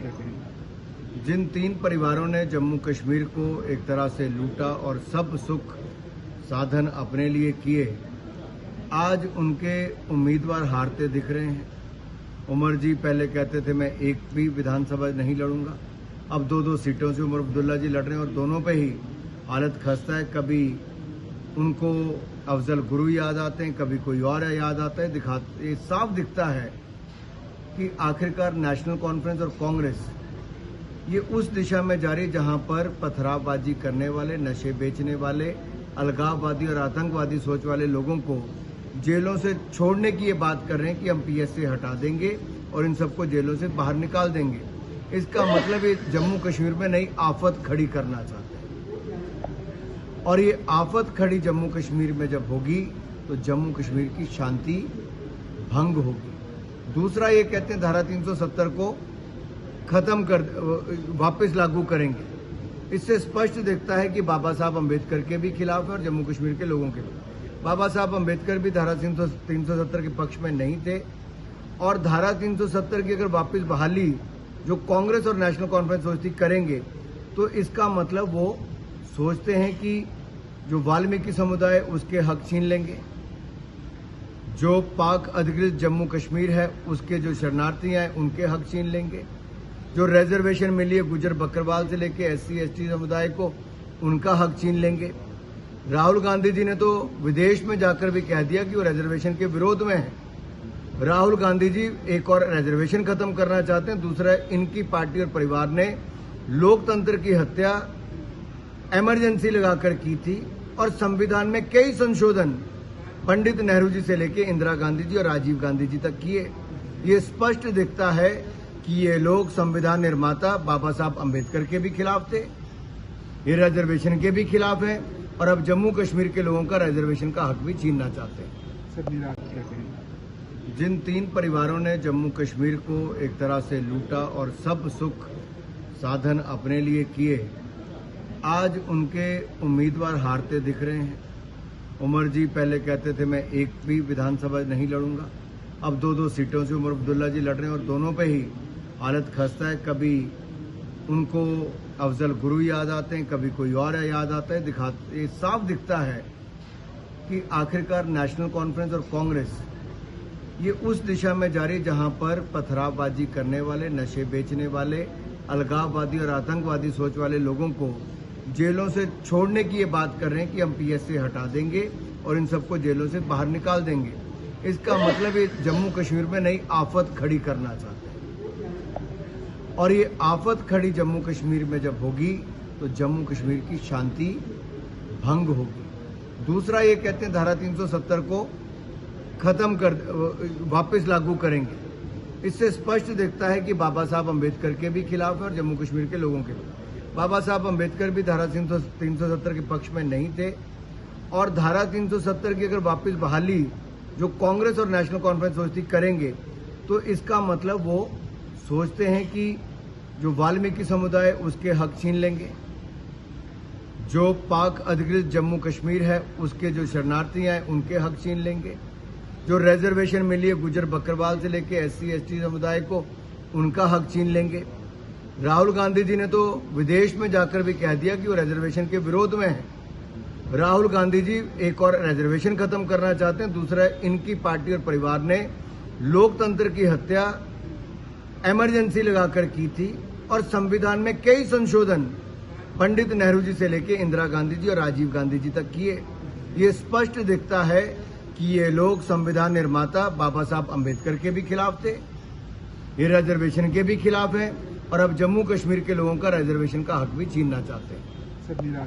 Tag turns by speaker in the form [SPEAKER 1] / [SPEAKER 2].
[SPEAKER 1] क्या कहेंगे?
[SPEAKER 2] जिन 3 परिवारों ने जम्मू कश्मीर को एक तरह से लूटा और सब सुख साधन अपने लिए किए, आज उनके उम्मीदवार हारते दिख रहे हैं। उमर जी पहले कहते थे मैं एक भी विधानसभा नहीं लड़ूंगा, अब 2-2 सीटों से उमर अब्दुल्ला जी लड़ रहे हैं और दोनों पे ही हालत खस्ता है। कभी उनको अफजल गुरु याद आते हैं, कभी कोई और याद आता है। ये साफ दिखता है कि आखिरकार नेशनल कॉन्फ्रेंस और कांग्रेस ये उस दिशा में जा रही जहां पर पथरावबाजी करने वाले, नशे बेचने वाले, अलगाववादी और आतंकवादी सोच वाले लोगों को जेलों से छोड़ने की ये बात कर रहे हैं कि हम पीएससी हटा देंगे और इन सबको जेलों से बाहर निकाल देंगे। इसका मतलब ये जम्मू कश्मीर में नई आफत खड़ी करना चाहते हैं और ये आफत खड़ी जम्मू कश्मीर में जब होगी तो जम्मू कश्मीर की शांति भंग होगी। दूसरा, ये कहते हैं धारा 370 को खत्म कर वापस लागू करेंगे। इससे स्पष्ट दिखता है कि बाबा साहब अंबेडकर के भी खिलाफ है और जम्मू कश्मीर के लोगों के भी। बाबा साहब अंबेडकर भी धारा 370 के पक्ष में नहीं थे और धारा 370 की अगर वापस बहाली जो कांग्रेस और नेशनल कॉन्फ्रेंस सोचती करेंगे तो इसका मतलब वो सोचते हैं कि जो वाल्मीकि समुदाय उसके हक छीन लेंगे, जो पाक अधिकृत जम्मू कश्मीर है उसके जो शरणार्थी हैं उनके हक छीन लेंगे, जो रिजर्वेशन मिली है गुजर बकरवाल से लेके SC/ST समुदाय को उनका हक छीन लेंगे। राहुल गांधी जी ने तो विदेश में जाकर भी कह दिया कि वो रिजर्वेशन के विरोध में है। राहुल गांधी जी एक और रिजर्वेशन खत्म करना चाहते हैं। दूसरा, इनकी पार्टी और परिवार ने लोकतंत्र की हत्या इमरजेंसी लगाकर की थी और संविधान में कई संशोधन पंडित नेहरू जी से लेकर इंदिरा गांधी जी और राजीव गांधी जी तक किए। ये स्पष्ट दिखता है कि ये लोग संविधान निर्माता बाबा साहब अंबेडकर के भी खिलाफ थे, ये रिजर्वेशन के भी खिलाफ हैं और अब जम्मू कश्मीर के लोगों का रिजर्वेशन का हक भी छीनना चाहते हैं।
[SPEAKER 1] सर, निराश क्या कहेंगे?
[SPEAKER 2] जिन 3 परिवारों ने जम्मू कश्मीर को एक तरह से लूटा और सब सुख साधन अपने लिए किए, आज उनके उम्मीदवार हारते दिख रहे हैं। उमर जी पहले कहते थे मैं एक भी विधानसभा नहीं लड़ूंगा, अब 2-2 सीटों से उमर अब्दुल्ला जी लड़ रहे हैं और दोनों पे ही हालत खस्ता है। कभी उनको अफजल गुरु याद आते हैं, कभी कोई और याद आता है। ये साफ दिखता है कि आखिरकार नेशनल कॉन्फ्रेंस और कांग्रेस ये उस दिशा में जा रही जहां पर पथरावबाजी करने वाले, नशे बेचने वाले, अलगाववादी और आतंकवादी सोच वाले लोगों को जेलों से छोड़ने की ये बात कर रहे हैं कि हम पीएससी हटा देंगे और इन सबको जेलों से बाहर निकाल देंगे। इसका मतलब ये जम्मू कश्मीर में नई आफत खड़ी करना चाहते हैं और ये आफत खड़ी जम्मू कश्मीर में जब होगी तो जम्मू कश्मीर की शांति भंग होगी। दूसरा, ये कहते हैं धारा 370 को खत्म कर वापस लागू करेंगे। इससे स्पष्ट दिखता है कि बाबा साहब अंबेडकर के भी खिलाफ है और जम्मू कश्मीर के लोगों के भी। बाबा साहब अंबेडकर भी धारा 370 के पक्ष में नहीं थे और धारा 370 की अगर वापस बहाली जो कांग्रेस और नेशनल कॉन्फ्रेंस सोचती करेंगे तो इसका मतलब वो सोचते हैं कि जो वाल्मीकि समुदाय उसके हक छीन लेंगे, जो पाक अधिकृत जम्मू कश्मीर है उसके जो शरणार्थी हैं उनके हक छीन लेंगे, जो रिजर्वेशन मिली है गुजर बकरवाल से लेकर SC/ST समुदाय को उनका हक छीन लेंगे। राहुल गांधी जी ने तो विदेश में जाकर भी कह दिया कि वो रिजर्वेशन के विरोध में है। राहुल गांधी जी एक और रिजर्वेशन खत्म करना चाहते हैं। दूसरा, इनकी पार्टी और परिवार ने लोकतंत्र की हत्या इमरजेंसी लगाकर की थी और संविधान में कई संशोधन पंडित नेहरू जी से लेकर इंदिरा गांधी जी और राजीव गांधी जी तक किए। ये स्पष्ट दिखता है कि ये लोग संविधान निर्माता बाबा साहब अंबेडकर के भी खिलाफ थे, ये रिजर्वेशन के भी खिलाफ हैं और अब जम्मू कश्मीर के लोगों का रिजर्वेशन का हक भी छीनना चाहते हैं।
[SPEAKER 1] सर, निराश